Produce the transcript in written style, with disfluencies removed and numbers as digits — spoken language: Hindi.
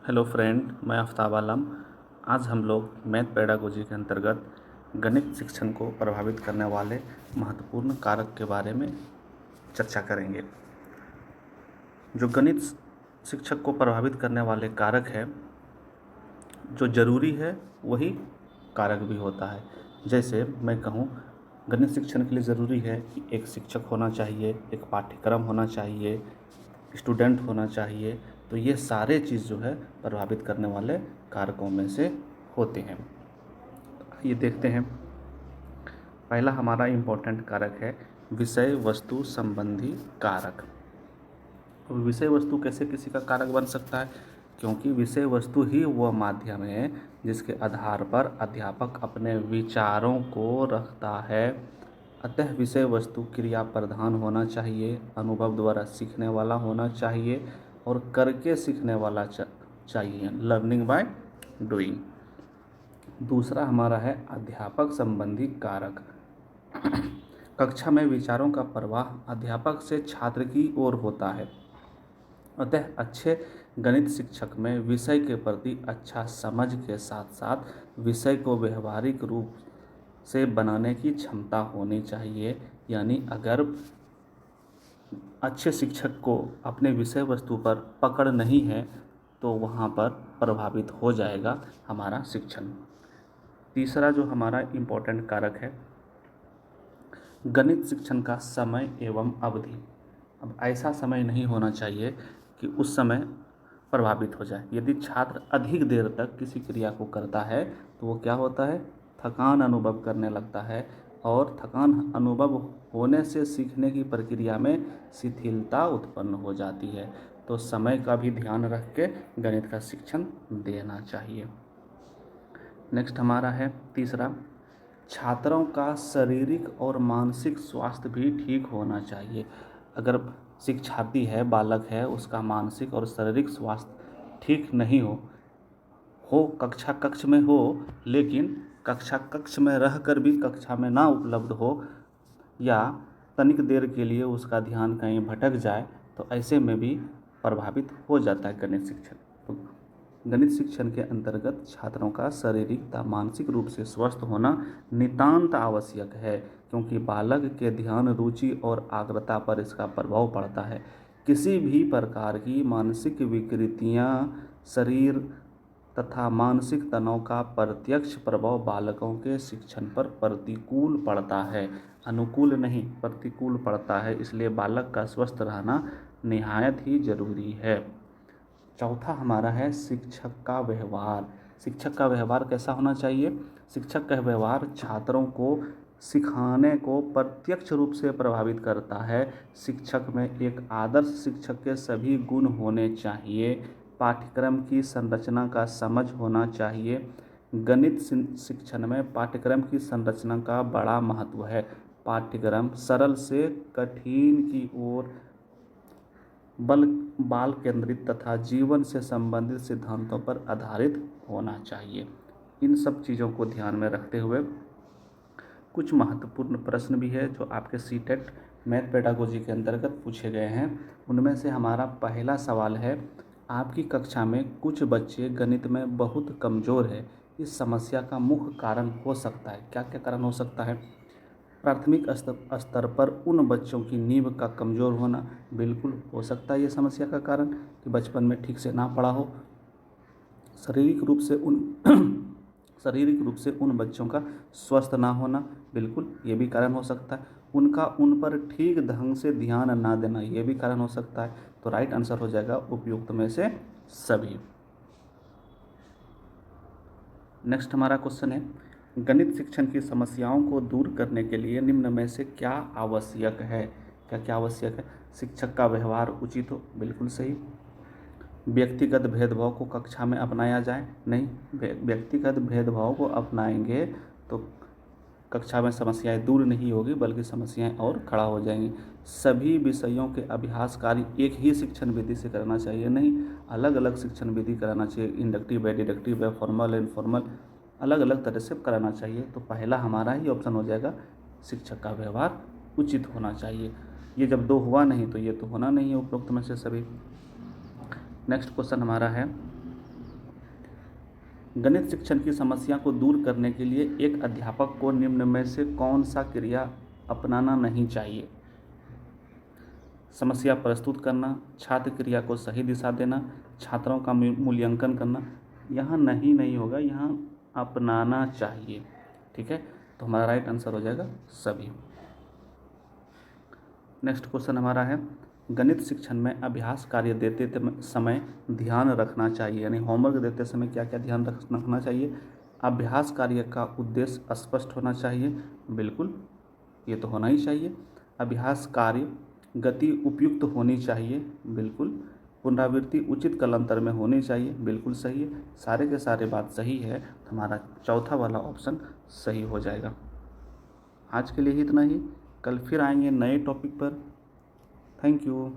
हेलो फ्रेंड, मैं आफ्ताब आलम। आज हम लोग मैथ पेडागोजी के अंतर्गत गणित शिक्षण को प्रभावित करने वाले महत्वपूर्ण कारक के बारे में चर्चा करेंगे। जो गणित शिक्षक को प्रभावित करने वाले कारक है, जो ज़रूरी है वही कारक भी होता है। जैसे मैं कहूँ, गणित शिक्षण के लिए ज़रूरी है कि एक शिक्षक होना चाहिए, एक पाठ्यक्रम होना चाहिए, स्टूडेंट होना चाहिए। तो ये सारे चीज़ जो है प्रभावित करने वाले कारकों में से होते हैं। ये देखते हैं। पहला हमारा इम्पोर्टेंट कारक है विषय वस्तु संबंधी कारक। विषय वस्तु कैसे किसी का कारक बन सकता है? क्योंकि विषय वस्तु ही वह माध्यम है जिसके आधार पर अध्यापक अपने विचारों को रखता है। अतः विषय वस्तु क्रिया प्रधान होना चाहिए, अनुभव द्वारा सीखने वाला होना चाहिए और करके सीखने वाला चाहिए, लर्निंग बाय डूइंग। दूसरा हमारा है अध्यापक संबंधी कारक। कक्षा में विचारों का प्रवाह अध्यापक से छात्र की ओर होता है। अतः अच्छे गणित शिक्षक में विषय के प्रति अच्छा समझ के साथ साथ विषय को व्यवहारिक रूप से बनाने की क्षमता होनी चाहिए। यानी अगर अच्छे शिक्षक को अपने विषय वस्तु पर पकड़ नहीं है तो वहाँ पर प्रभावित हो जाएगा हमारा शिक्षण। तीसरा जो हमारा इम्पोर्टेंट कारक है गणित शिक्षण का समय एवं अवधि। अब ऐसा समय नहीं होना चाहिए कि उस समय प्रभावित हो जाए। यदि छात्र अधिक देर तक किसी क्रिया को करता है तो वो क्या होता है, थकान अनुभव करने लगता है और थकान अनुभव होने से सीखने की प्रक्रिया में शिथिलता उत्पन्न हो जाती है। तो समय का भी ध्यान रख के गणित का शिक्षण देना चाहिए। नेक्स्ट हमारा है तीसरा, छात्रों का शारीरिक और मानसिक स्वास्थ्य भी ठीक होना चाहिए। अगर शिक्षार्थी है, बालक है, उसका मानसिक और शारीरिक स्वास्थ्य ठीक नहीं हो कक्षा कक्ष में हो, लेकिन कक्षा कक्ष में रहकर भी कक्षा में ना उपलब्ध हो या तनिक देर के लिए उसका ध्यान कहीं भटक जाए, तो ऐसे में भी प्रभावित हो जाता है गणित शिक्षण। तो गणित शिक्षण के अंतर्गत छात्रों का शारीरिक तथा मानसिक रूप से स्वस्थ होना नितांत आवश्यक है, क्योंकि बालक के ध्यान, रुचि और आग्रता पर इसका प्रभाव पड़ता है। किसी भी प्रकार की मानसिक विकृतियां, शरीर तथा मानसिक तनाव का प्रत्यक्ष प्रभाव बालकों के शिक्षण पर प्रतिकूल पड़ता है, अनुकूल नहीं, प्रतिकूल पड़ता है। इसलिए बालक का स्वस्थ रहना निहायत ही जरूरी है। चौथा हमारा है शिक्षक का व्यवहार। शिक्षक का व्यवहार कैसा होना चाहिए? शिक्षक का व्यवहार छात्रों को सिखाने को प्रत्यक्ष रूप से प्रभावित करता है। शिक्षक में एक आदर्श शिक्षक के सभी गुण होने चाहिए। पाठ्यक्रम की संरचना का समझ होना चाहिए। गणित शिक्षण में पाठ्यक्रम की संरचना का बड़ा महत्व है। पाठ्यक्रम सरल से कठिन की ओर बाल केंद्रित तथा जीवन से संबंधित सिद्धांतों पर आधारित होना चाहिए। इन सब चीज़ों को ध्यान में रखते हुए कुछ महत्वपूर्ण प्रश्न भी है जो आपके सीटेट मैथ पेडागोजी के अंतर्गत पूछे गए हैं। उनमें से हमारा पहला सवाल है, आपकी कक्षा में कुछ बच्चे गणित में बहुत कमज़ोर है, इस समस्या का मुख्य कारण हो सकता है। क्या क्या कारण हो सकता है? प्राथमिक स्तर पर उन बच्चों की नींव का कमज़ोर होना बिल्कुल हो सकता है ये समस्या का कारण, कि बचपन में ठीक से ना पढ़ा हो। शारीरिक रूप से उन बच्चों का स्वस्थ ना होना, बिल्कुल ये भी कारण हो सकता है। उनका उन पर ठीक ढंग से ध्यान ना देना, ये भी कारण हो सकता है। तो राइट आंसर हो जाएगा उपयुक्त में से सभी। नेक्स्ट हमारा क्वेश्चन है, गणित शिक्षण की समस्याओं को दूर करने के लिए निम्न में से क्या आवश्यक है? क्या क्या आवश्यक है? शिक्षक का व्यवहार उचित हो, बिल्कुल सही। व्यक्तिगत भेदभाव को कक्षा में अपनाया जाए, नहीं। व्यक्तिगत भेदभाव को अपनाएंगे तो कक्षा में समस्याएं दूर नहीं होगी बल्कि समस्याएं और खड़ा हो जाएंगी। सभी विषयों के अभ्यास कार्य एक ही शिक्षण विधि से करना चाहिए, नहीं, अलग अलग शिक्षण विधि कराना चाहिए। इंडक्टिव है, डिडक्टिव है, फॉर्मल है, इनफॉर्मल, अलग अलग तरह से कराना चाहिए। तो पहला हमारा ही ऑप्शन हो जाएगा, शिक्षक का व्यवहार उचित होना चाहिए। ये जब दो हुआ नहीं तो ये तो होना नहीं है उपरोक्त में से सभी। नेक्स्ट क्वेश्चन हमारा है, गणित शिक्षण की समस्या को दूर करने के लिए एक अध्यापक को निम्न में से कौन सा क्रिया अपनाना नहीं चाहिए? समस्या प्रस्तुत करना, छात्र क्रिया को सही दिशा देना, छात्रों का मूल्यांकन करना। यहाँ नहीं होगा, यहाँ अपनाना चाहिए। ठीक है, तो हमारा राइट आंसर हो जाएगा सभी। नेक्स्ट क्वेश्चन हमारा है, गणित शिक्षण में अभ्यास कार्य देते समय ध्यान रखना चाहिए, यानी होमवर्क देते समय क्या क्या ध्यान रखना चाहिए? अभ्यास कार्य का उद्देश्य स्पष्ट होना चाहिए, बिल्कुल ये तो होना ही चाहिए। अभ्यास कार्य गति उपयुक्त होनी चाहिए, बिल्कुल। पुनरावृत्ति उचित कालांतर में होनी चाहिए, बिल्कुल सही है। सारे के सारे बात सही है, तो हमारा चौथा वाला ऑप्शन सही हो जाएगा। आज के लिए इतना ही, कल फिर आएंगे नए टॉपिक पर। Thank you.